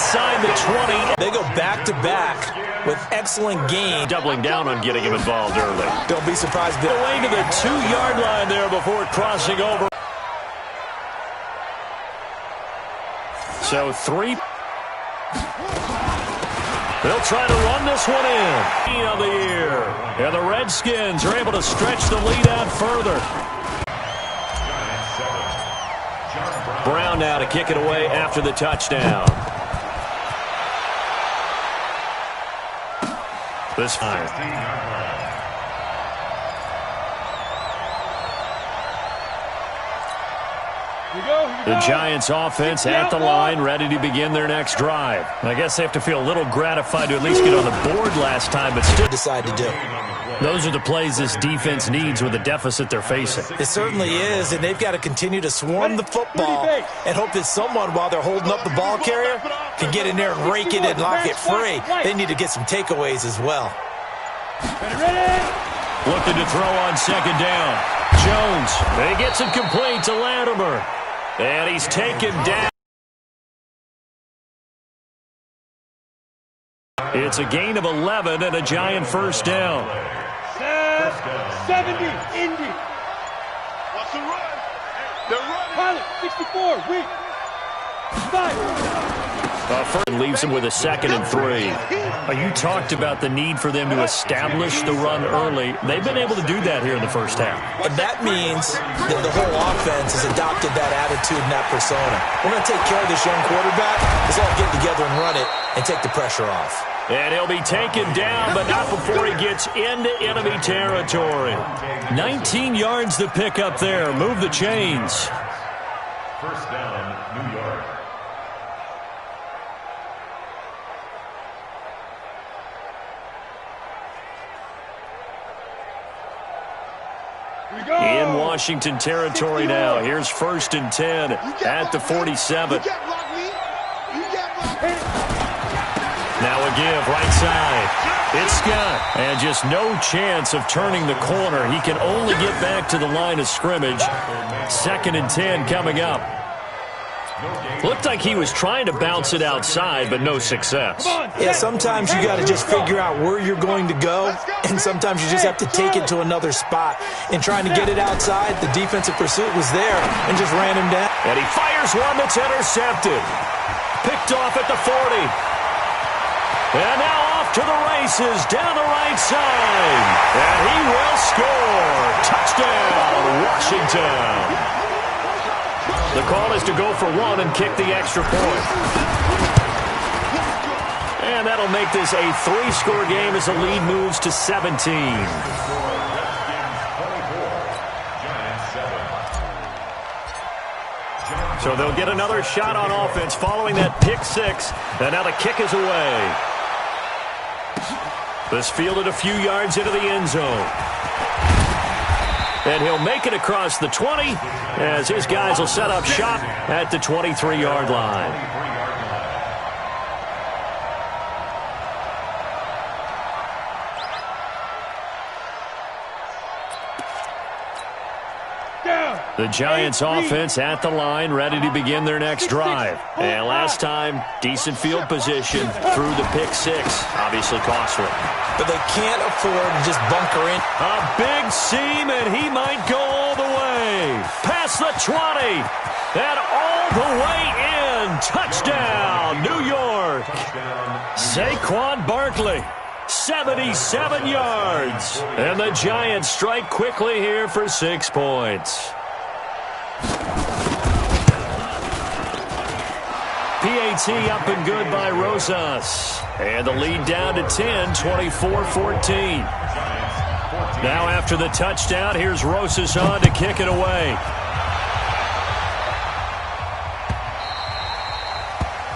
inside the 20. They go back-to-back with excellent game. Doubling down on getting him involved early. Don't be surprised. Away to the 2-yard line there before crossing over. So 3. They'll try to run this one in. Of the year. And the Redskins are able to stretch the lead out further. Brown now to kick it away after the touchdown. This time. The Giants offense at the line, ready to begin their next drive. I guess they have to feel a little gratified to at least get on the board last time, but still decide to do. Those are the plays this defense needs with the deficit they're facing. It certainly is, and they've got to continue to swarm the football and hope that someone, while they're holding up the ball carrier, can get in there and rake it and lock it free. They need to get some takeaways as well. Looking to throw on second down. Jones, he gets it complete to Latimer. And he's taken down. It's a gain of 11 and a Giant first down. 70, Indy. What's the run? They're running. Pilot, 64, weak. 5. Leaves him with a 2nd and 3. You talked about the need for them to establish the run early. They've been able to do that here in the first half. And that means that the whole offense has adopted that attitude and that persona. We're going to take care of this young quarterback. Let's all get together and run it and take the pressure off. And he'll be taken down, but not before he gets into enemy territory. 19 yards to pick up there. Move the chains. First down, New York. In Washington territory now. Here's 1st and 10 at the 47. Now a give, right side. It's Scott. And just no chance of turning the corner. He can only get back to the line of scrimmage. 2nd and 10 coming up. Looked like he was trying to bounce it outside, but no success. Yeah, sometimes you got to just figure out where you're going to go, and sometimes you just have to take it to another spot. In trying to get it outside, the defensive pursuit was there and just ran him down. And he fires one that's intercepted. Picked off at the 40. And now off to the races down the right side. And he will score. Touchdown, Washington. The call is to go for 1 and kick the extra point. And that'll make this a 3-score game as the lead moves to 17. So they'll get another shot on offense following that pick 6. And now the kick is away. This fielded a few yards into the end zone. And he'll make it across the 20 as his guys will set up shop at the 23-yard line. The Giants offense at the line, ready to begin their next drive. And last time, decent field position through the pick 6. Obviously costly. But they can't afford to just bunker in. A big seam, and he might go all the way. Past the 20. And all the way in. Touchdown, New York. Saquon Barkley. 77 yards. And the Giants strike quickly here for 6 points. PAT up and good by Rosas. And the lead down to 10, 24-14. Now after the touchdown, here's Rosas on to kick it away.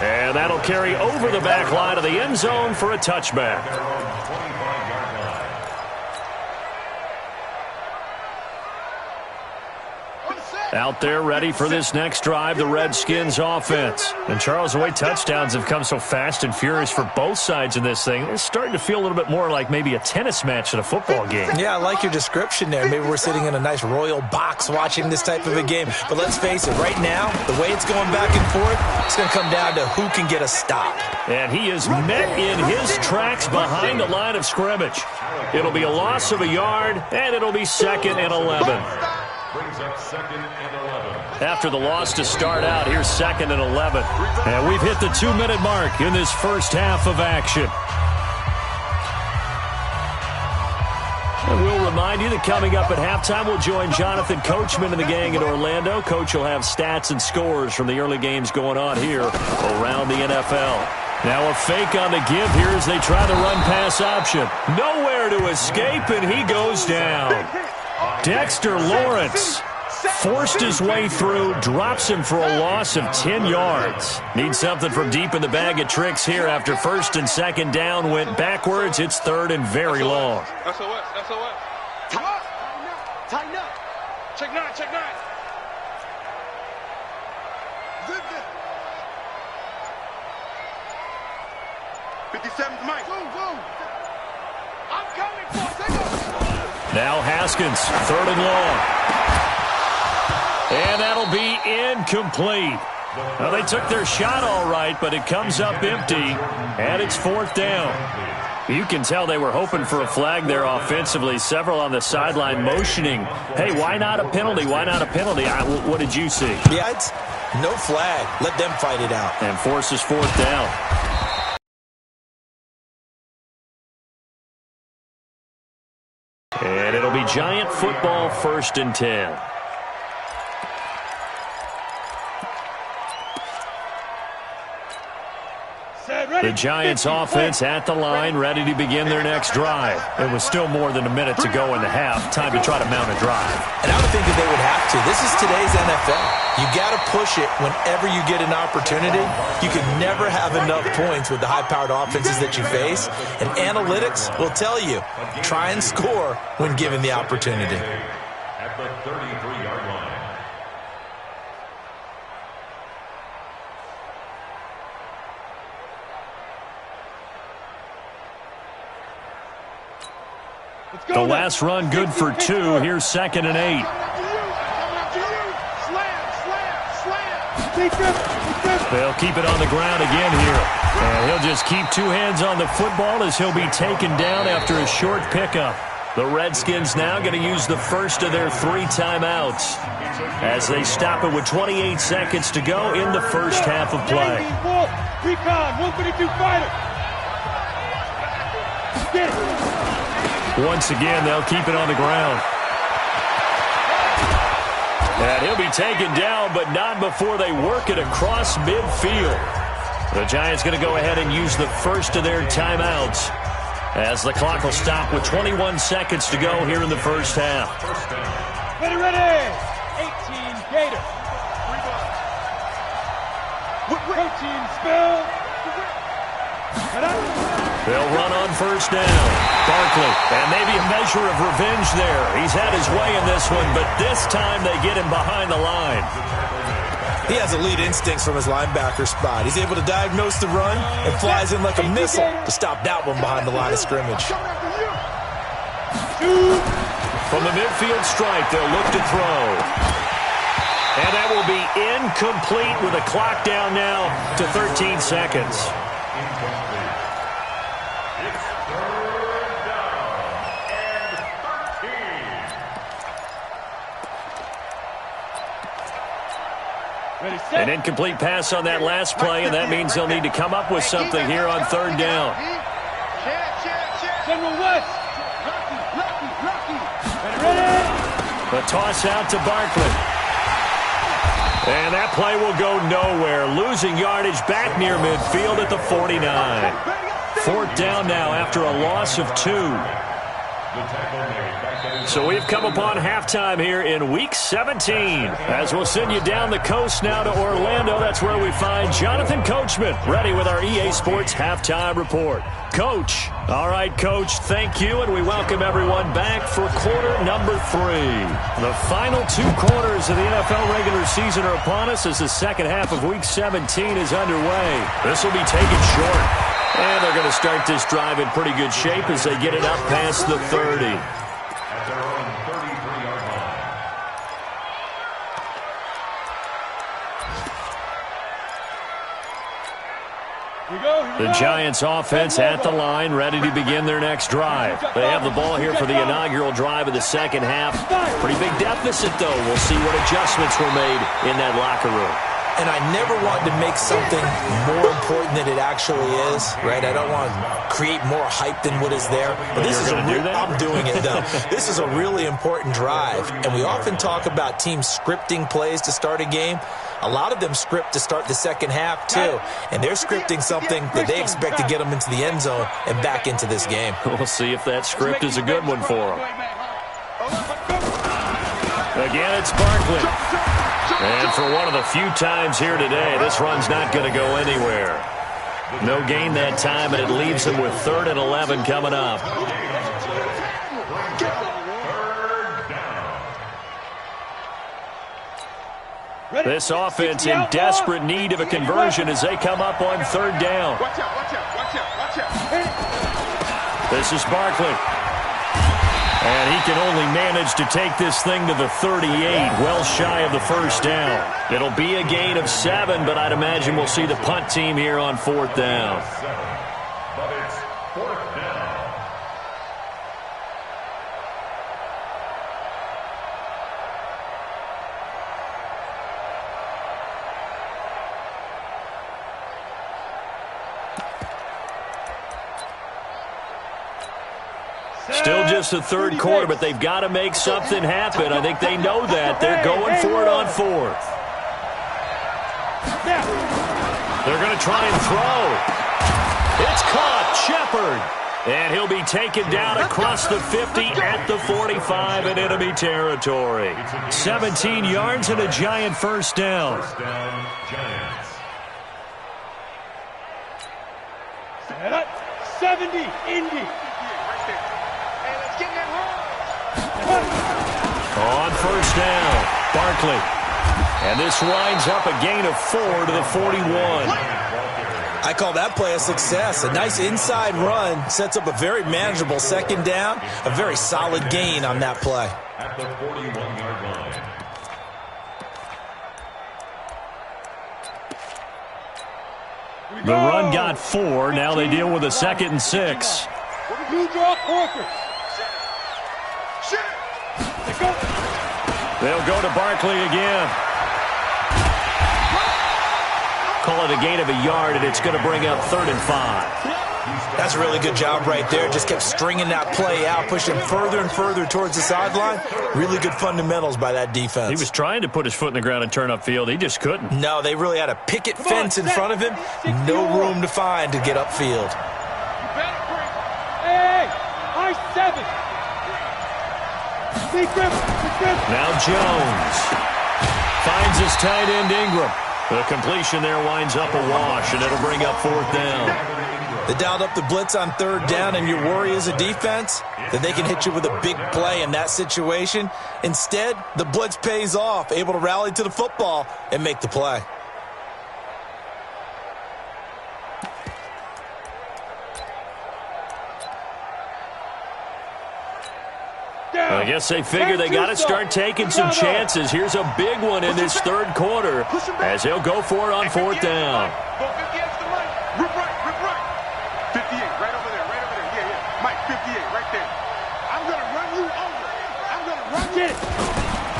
And that'll carry over the back line of the end zone for a touchback. Out there ready for this next drive, the Redskins offense. And Charles, the way touchdowns have come so fast and furious for both sides in this thing, it's starting to feel a little bit more like maybe a tennis match than a football game. Yeah, I like your description there. Maybe we're sitting in a nice royal box watching this type of a game. But let's face it, right now, the way it's going back and forth, it's going to come down to who can get a stop. And he is met in his tracks behind the line of scrimmage. It'll be a loss of a yard, and it'll be 2nd and 11. Brings up 2nd and 11. After the loss to start out, here's 2nd and 11. And we've hit the 2-minute mark in this first half of action. And we'll remind you that coming up at halftime, we'll join Jonathan Coachman and the gang in Orlando. Coach will have stats and scores from the early games going on here around the NFL. Now a fake on the give here as they try the run-pass option. Nowhere to escape, and he goes down. Dexter Lawrence forced his way through, drops him for a loss of 10 yards. Needs something from deep in the bag of tricks here after 1st and 2nd down went backwards. It's 3rd and very long. SOS. Tighten up. Check 9. 57's Mike. Go. I'm coming for Now Haskins, 3rd and long. And that'll be incomplete. Now they took their shot all right, but it comes up empty, and it's 4th down. You can tell they were hoping for a flag there offensively. Several on the sideline motioning, hey, why not a penalty? Why not a penalty? What did you see? Yeah, it's no flag. Let them fight it out. And forces 4th down. And it'll be Giant football, 1st and 10. The Giants offense at the line, ready to begin their next drive. It was still more than a minute to go in the half. Time to try to mount a drive. And I would think that they would have to. This is today's NFL. You got to push it whenever you get an opportunity. You can never have enough points with the high-powered offenses that you face. And analytics will tell you, try and score when given the opportunity. At the 33-yard line. The last run good for 2. Here's 2nd and 8. They'll keep it on the ground again here. And he'll just keep 2 hands on the football as he'll be taken down after a short pickup. The Redskins now going to use the first of their 3 timeouts as they stop it with 28 seconds to go in the first half of play. Recon, 152 fighter. Get it. Once again, they'll keep it on the ground. And he'll be taken down, but not before they work it across midfield. The Giants going to go ahead and use the first of their timeouts as the clock will stop with 21 seconds to go here in the first half. Ready. 18 Gator. Protein spill. They'll run on first down. Barkley, and maybe a measure of revenge there. He's had his way in this one, but this time they get him behind the line. He has elite instincts from his linebacker spot. He's able to diagnose the run and flies in like a missile to stop that one behind the line of scrimmage. From the midfield stripe, they'll look to throw. And that will be incomplete with a clock down now to 13 seconds. An incomplete pass on that last play, and that means they'll need to come up with something here on 3rd down. General West. The toss out to Barkley. And that play will go nowhere. Losing yardage back near midfield at the 49. 4th down now after a loss of 2. The tackle made back at his So we've come upon halftime here in Week 17. As we'll send you down the coast now to Orlando, that's where we find Jonathan Coachman, ready with our EA Sports Halftime Report. Coach. All right, Coach, thank you, and we welcome everyone back for quarter number 3. The final 2 quarters of the NFL regular season are upon us as the second half of Week 17 is underway. This will be taken short. And they're going to start this drive in pretty good shape as they get it up past the 30. At their own 33-yard line. The Giants offense at the line, ready to begin their next drive. They have the ball here for the inaugural drive of the second half. Pretty big deficit, though. We'll see what adjustments were made in that locker room. And I never want to make something more important than it actually is, right? I don't want to create more hype than what is there. But this is I'm doing it, though. This is a really important drive. And we often talk about teams scripting plays to start a game. A lot of them script to start the second half, too. And they're scripting something that they expect to get them into the end zone and back into this game. We'll see if that script is a good one for them. Again, it's Barkley. And for one of the few times here today, this run's not going to go anywhere. No gain that time, and it leaves them with 3rd and 11 coming up. This offense in desperate need of a conversion as they come up on 3rd down. This is Barkley. And he can only manage to take this thing to the 38, well shy of the first down. It'll be a gain of 7, but I'd imagine we'll see the punt team here on 4th down. But it's 4th down. Still just the 3rd quarter, but they've got to make something happen. I think they know that. They're going for it on 4th. They're going to try and throw. It's caught. Shepard. And he'll be taken down across the 50 at the 45 in enemy territory. 17 yards and a Giant first down. First down, Giants. 70, Indy. On first down, Barkley. And this winds up a gain of 4 to the 41. I call that play a success. A nice inside run sets up a very manageable second down. A very solid gain on that play. At the 41-yard line. The run got 4. Now they deal with a 2nd and 6. You draw Corker. They'll go to Barkley again. Call it a gain of a yard, and it's going to bring up 3rd and 5. That's a really good job right there. Just kept stringing that play out, pushing further and further towards the sideline. Really good fundamentals by that defense. He was trying to put his foot in the ground and turn upfield. He just couldn't. No, they really had a picket fence in front of him. No room to find to get upfield. Hey, high 7. Now Jones finds his tight end Ingram. The completion there winds up a wash, and it'll bring up 4th down. They dialed up the blitz on 3rd down, and your worry as a defense that they can hit you with a big play in that situation. Instead, the blitz pays off, able to rally to the football and make the play. I guess they figure they got to start taking some chances. Here's a big one in this 3rd quarter as they'll go for it on 4th down. Go 58 to the right. Rip right. 58, right over there. Yeah. Mike, 58, right there. I'm going to run you over. I'm going to run you.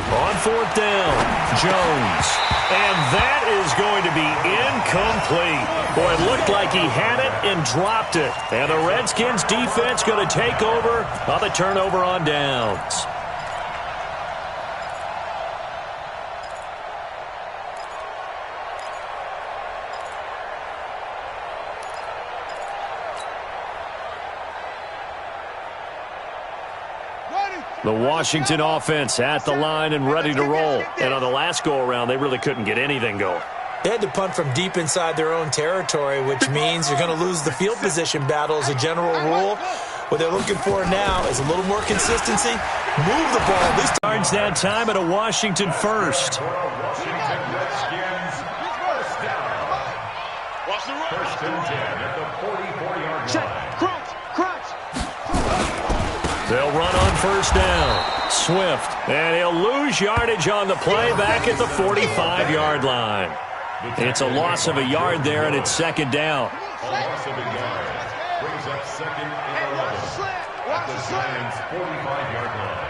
On 4th down, Jones. And that is going to be incomplete. Boy, it looked like he had it and dropped it. And the Redskins defense going to take over on the turnover on downs. The Washington offense at the line and ready to roll. And on the last go-around, they really couldn't get anything going. They had to punt from deep inside their own territory, which means you're going to lose the field position battle as a general rule. What they're looking for now is a little more consistency. Move the ball at least. Yards that time at a Washington first. Washington Redskins, first down. First and 10 at the 44-yard line. Crunch. They'll run on first down. Swift. And he'll lose yardage on the play back at the 45-yard line. It's a loss of a yard there, and it's second down. A loss of a yard brings up second and 11 at the Giants' 45-yard line.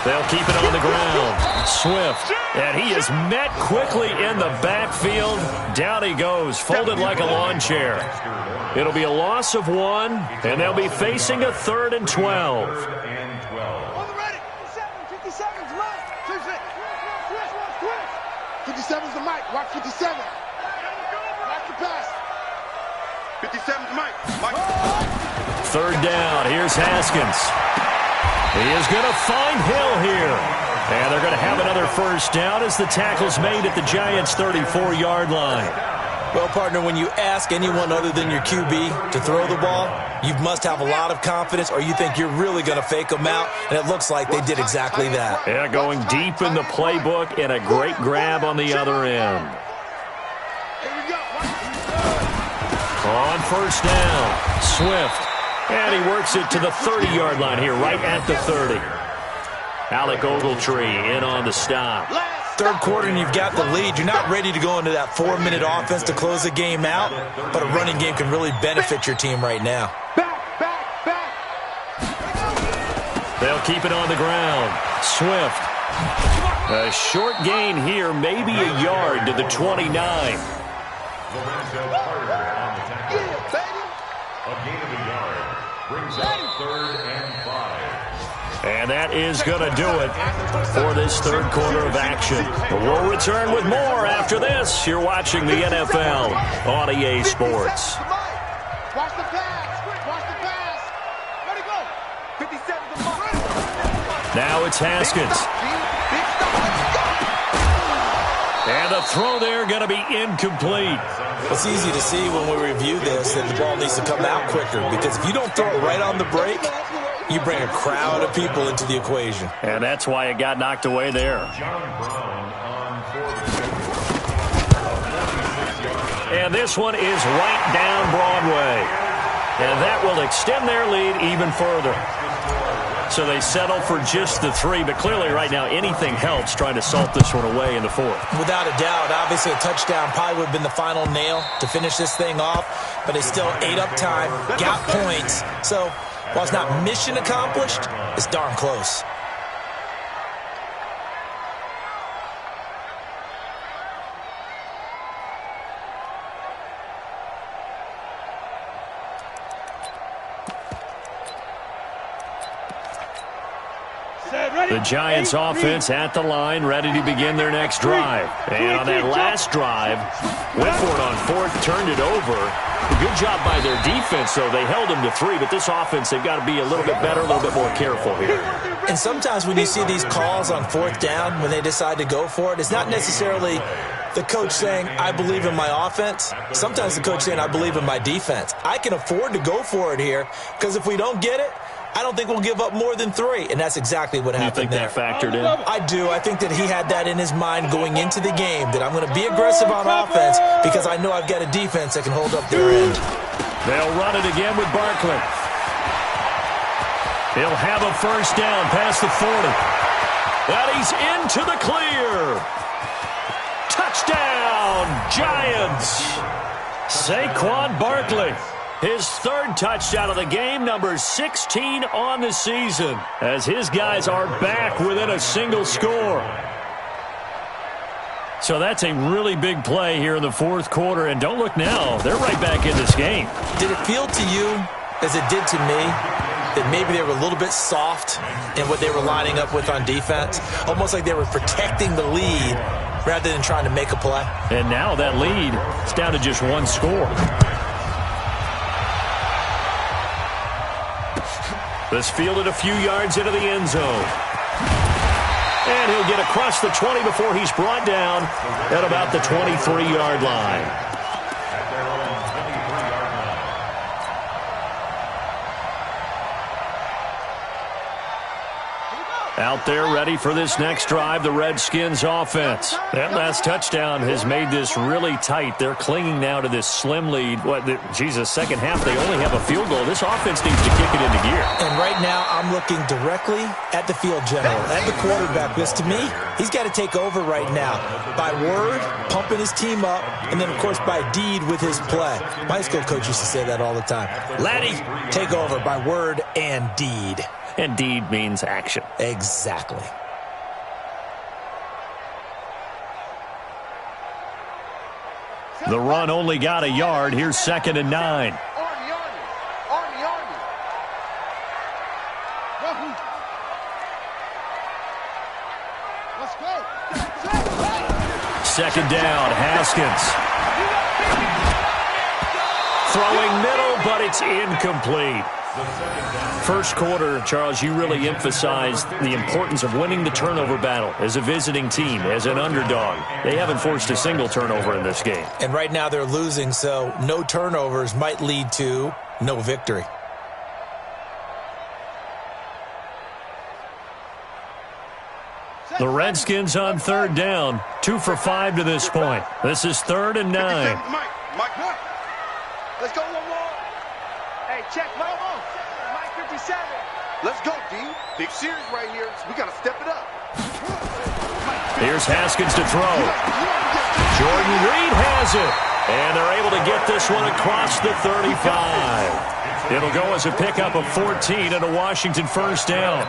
They'll keep it on the ground. Swift. And he is met quickly in the backfield. Down he goes, folded like a lawn chair. It'll be a loss of 1, and they'll be facing a 3rd and 12. Third and 12. 57's the mic. Watch 57. Watch the pass. 57's Mike. Third down. Here's Haskins. He is going to find Hill here. And they're going to have another first down as the tackle's made at the Giants' 34-yard line. Well, partner, when you ask anyone other than your QB to throw the ball, you must have a lot of confidence or you think you're really going to fake them out, and it looks like they did exactly that. Yeah, going deep in the playbook and a great grab on the other end. On first down, Swift. And he works it to the 30-yard line here, right at the 30. Alec Ogletree in on the stop. Third quarter and you've got the lead. You're not ready to go into that 4-minute offense to close the game out, but a running game can really benefit your team right now. Back. They'll keep it on the ground. Swift. A short gain here, maybe a yard to the 29. Lorenzo Carter on the tackle. A gain of a yard brings up 3rd and 5. And that is going to do it for this third quarter of action. We'll return with more after this. You're watching the NFL on EA Sports. Watch the pass. Let it go. 57's the mic. Now it's Haskins. And the throw there going to be incomplete. It's easy to see when we review this that the ball needs to come out quicker, because if you don't throw it right on the break, you bring a crowd of people into the equation. And that's why it got knocked away there. John Brown on 4th. And this one is right down Broadway. And that will extend their lead even further. So they settle for just the 3, but clearly right now anything helps trying to salt this one away in the 4th. Without a doubt, obviously a touchdown probably would have been the final nail to finish this thing off, but they still ate up time, got points. So while it's not mission accomplished, it's darn close. The Giants offense at the line, ready to begin their next drive. And on that last drive, went for it on 4th, turned it over. Good job by their defense, though. They held them to 3, but this offense, they've got to be a little bit better, a little bit more careful here. And sometimes when you see these calls on 4th down, when they decide to go for it, it's not necessarily the coach saying, I believe in my offense. Sometimes the coach saying, I believe in my defense. I can afford to go for it here, because if we don't get it, I don't think we'll give up more than 3, and that's exactly what happened there. You think that factored in? I do. I think that he had that in his mind going into the game, that I'm going to be aggressive on offense because I know I've got a defense that can hold up their end. They'll run it again with Barkley. He'll have a first down past the 40. And he's into the clear. Touchdown, Giants. Saquon Barkley. His 3rd touchdown of the game, number 16 on the season, as his guys are back within a single score. So that's a really big play here in the 4th quarter, and don't look now, they're right back in this game. Did it feel to you, as it did to me, that maybe they were a little bit soft in what they were lining up with on defense? Almost like they were protecting the lead rather than trying to make a play. And now that lead is down to just 1 score. This fielded a few yards into the end zone. And he'll get across the 20 before he's brought down at about the 23-yard line. Out there ready for this next drive, the Redskins offense. That last touchdown has made this really tight. They're clinging now to this slim lead. Second half, they only have a field goal. This offense needs to kick it into gear. And right now, I'm looking directly at the field general, at the quarterback, because to me, he's got to take over right now. By word, pumping his team up, and then, of course, by deed with his play. My high school coach used to say that all the time. Laddie, take over by word and deed. And deed means action. Exactly. The run only got a yard. Here's 2nd and 9. Army. Let's go. Second down, Haskins. Throwing middle, but it's incomplete. First quarter, Charles, you really emphasized the importance of winning the turnover battle as a visiting team, as an underdog. They haven't forced a single turnover in this game. And right now they're losing, so no turnovers might lead to no victory. The Redskins on 3rd down, 2 for 5 to this point. This is 3rd and 9. Mike. Let's go one more. Hey, check, Mike 57. Let's go, D. Big series right here, so we got to step it up. Here's Haskins to throw. Jordan Reed has it. And they're able to get this one across the 35. It'll go as a pickup of 14 and a Washington first down.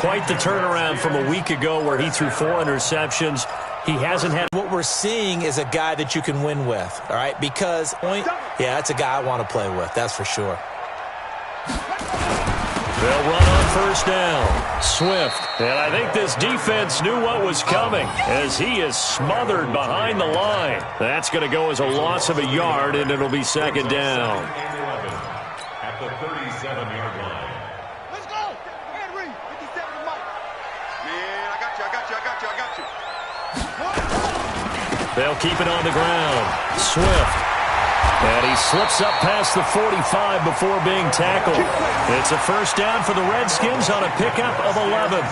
Quite the turnaround from a week ago where he threw 4 interceptions. He hasn't had... What we're seeing is a guy that you can win with, all right? Because, that's a guy I want to play with, that's for sure. They'll run on first down. Swift. And I think this defense knew what was coming as he is smothered behind the line. That's going to go as a loss of a yard, and it'll be 2nd down. At the 37-yard line. Let's go. Henry, 57 to Mike. Man, I got you. They'll keep it on the ground. Swift. And he slips up past the 45 before being tackled. It's a first down for the Redskins on a pickup of 11.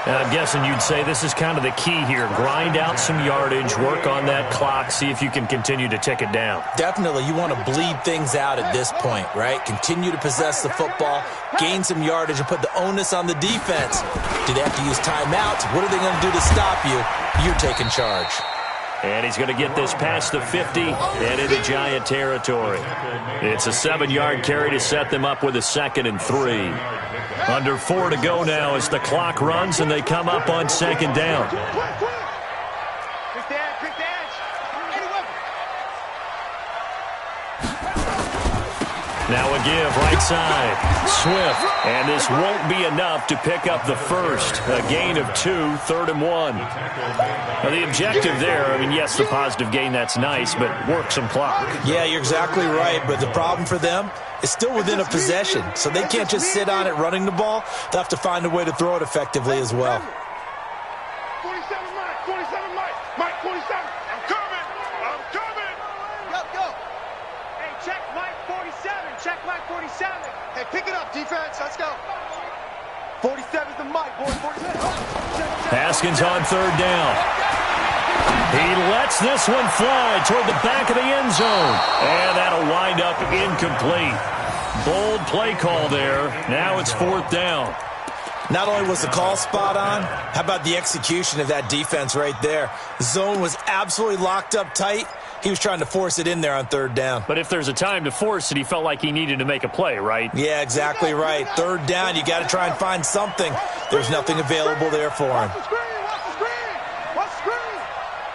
And I'm guessing you'd say this is kind of the key here. Grind out some yardage, work on that clock, see if you can continue to tick it down. Definitely, you want to bleed things out at this point, right? Continue to possess the football, gain some yardage, and put the onus on the defense. Do they have to use timeouts? What are they going to do to stop you? You're taking charge. And he's going to get this past the 50 and into Giant territory. It's a 7-yard carry to set them up with a 2nd and 3. Under 4 to go now as the clock runs and they come up on 2nd down. Now a give, right side. Swift. And this won't be enough to pick up the first. A gain of 2, 3rd and 1. Now the objective there, yes, the positive gain, that's nice, but work some clock. Yeah, you're exactly right, but the problem for them is still within a possession, so they can't just sit on it running the ball. They'll have to find a way to throw it effectively as well. 47 Mike, 47. I'm coming. Go. Hey, check Mike 47. Hey, pick it up, defense. Let's go. 47's the Mike, boys. 47. Haskins on 3rd down. He lets this one fly toward the back of the end zone. And that'll wind up incomplete. Bold play call there. Now it's 4th down. Not only was the call spot on, how about the execution of that defense right there? The zone was absolutely locked up tight. He was trying to force it in there on 3rd down. But if there's a time to force it, he felt like he needed to make a play, right? Yeah, exactly right. 3rd down, you got to try and find something. There's nothing available there for him. Watch the screen.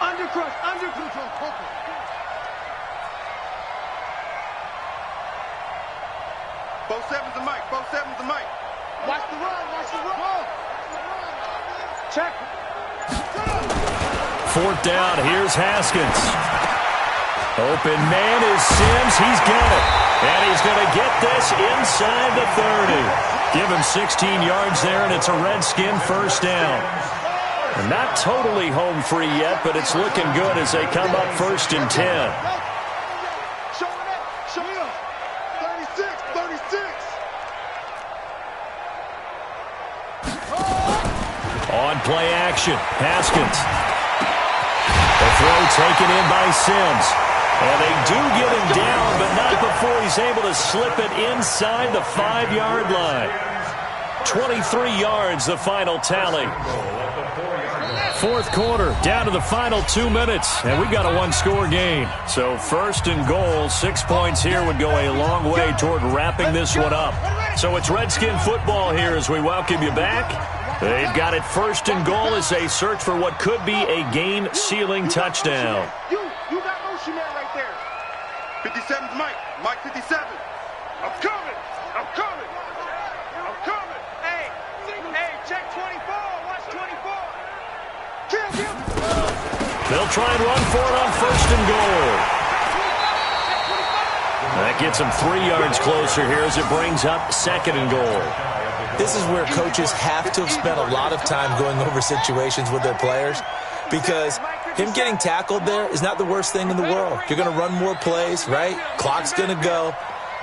Under control. Both sevens to Mike. Watch the run. Check. 4th down, here's Haskins. Open man is Sims. He's got it. And he's going to get this inside the 30. Give him 16 yards there, and it's a Redskin first down. And not totally home free yet, but it's looking good as they come up 1st and 10. On play action, Haskins. The throw taken in by Sims. And they do get him down, but not before he's able to slip it inside the 5-yard line. 23 yards, the final tally. 4th quarter, down to the final 2 minutes, and we've got a 1-score game. So 1st and goal, 6 points here would go a long way toward wrapping this one up. So it's Redskin football here as we welcome you back. They've got it 1st and goal as they search for what could be a game-sealing touchdown. You got motion man right there. 57's Mike. Mike 57. I'm coming. I'm coming. I'm coming. Hey, check 24. Watch 24. Kill him. They'll try and run for it on 1st and goal. That gets them 3 yards closer here as it brings up 2nd and goal. This is where coaches have to have spent a lot of time going over situations with their players, because him getting tackled there is not the worst thing in the world. You're going to run more plays, right? Clock's going to go.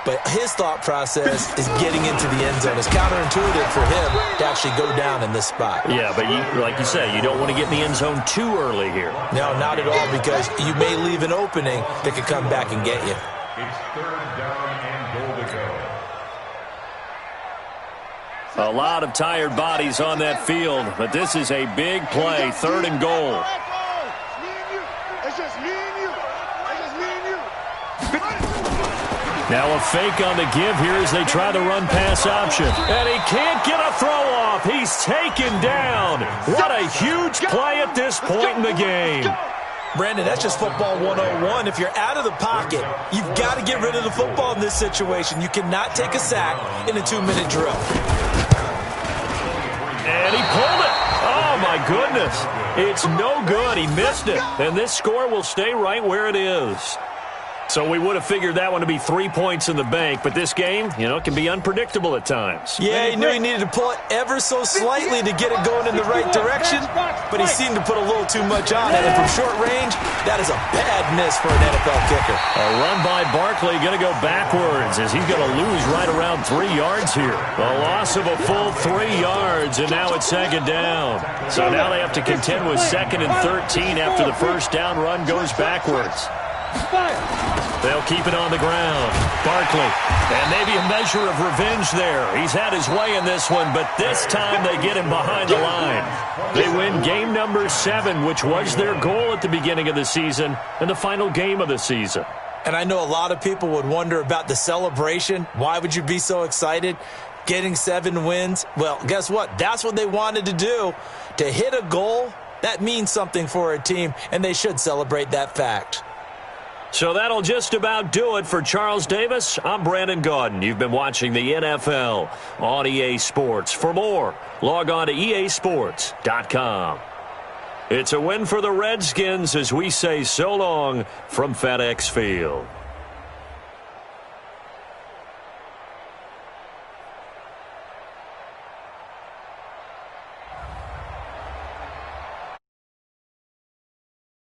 But his thought process is getting into the end zone. It's counterintuitive for him to actually go down in this spot. Yeah, but like you say, you don't want to get in the end zone too early here. No, not at all, because you may leave an opening that could come back and get you. It's 3rd down and goal to go. A lot of tired bodies on that field, but this is a big play, 3rd and goal. It's just me and you. It's just me and you. Now a fake on the give here as they try the run-pass option. And he can't get a throw off. He's taken down. What a huge play at this point in the game. Brandon, that's just football 101. If you're out of the pocket, you've got to get rid of the football in this situation. You cannot take a sack in a 2-minute drill. And he pulled it. Oh, my goodness. It's no good. He missed it. And this score will stay right where it is. So we would have figured that one to be 3 points in the bank, but this game, can be unpredictable at times. Yeah, he knew he needed to pull it ever so slightly to get it going in the right direction, but he seemed to put a little too much on it, and from short range, that is a bad miss for an NFL kicker. A run by Barkley going to go backwards as he's going to lose right around 3 yards here. A loss of a full 3 yards, and now it's 2nd down. So now they have to contend with 2nd and 13 after the first down run goes backwards. They'll keep it on the ground. Barkley, and maybe a measure of revenge there. He's had his way in this one, but this time they get him behind the line. They win game number 7, which was their goal at the beginning of the season, and the final game of the season. And I know a lot of people would wonder about the celebration. Why would you be so excited? Getting 7 wins? Well, guess what? That's what they wanted to do. To hit a goal, that means something for a team, and they should celebrate that fact. So that'll just about do it for Charles Davis. I'm Brandon Gaudin. You've been watching the NFL on EA Sports. For more, log on to easports.com. It's a win for the Redskins as we say so long from FedEx Field.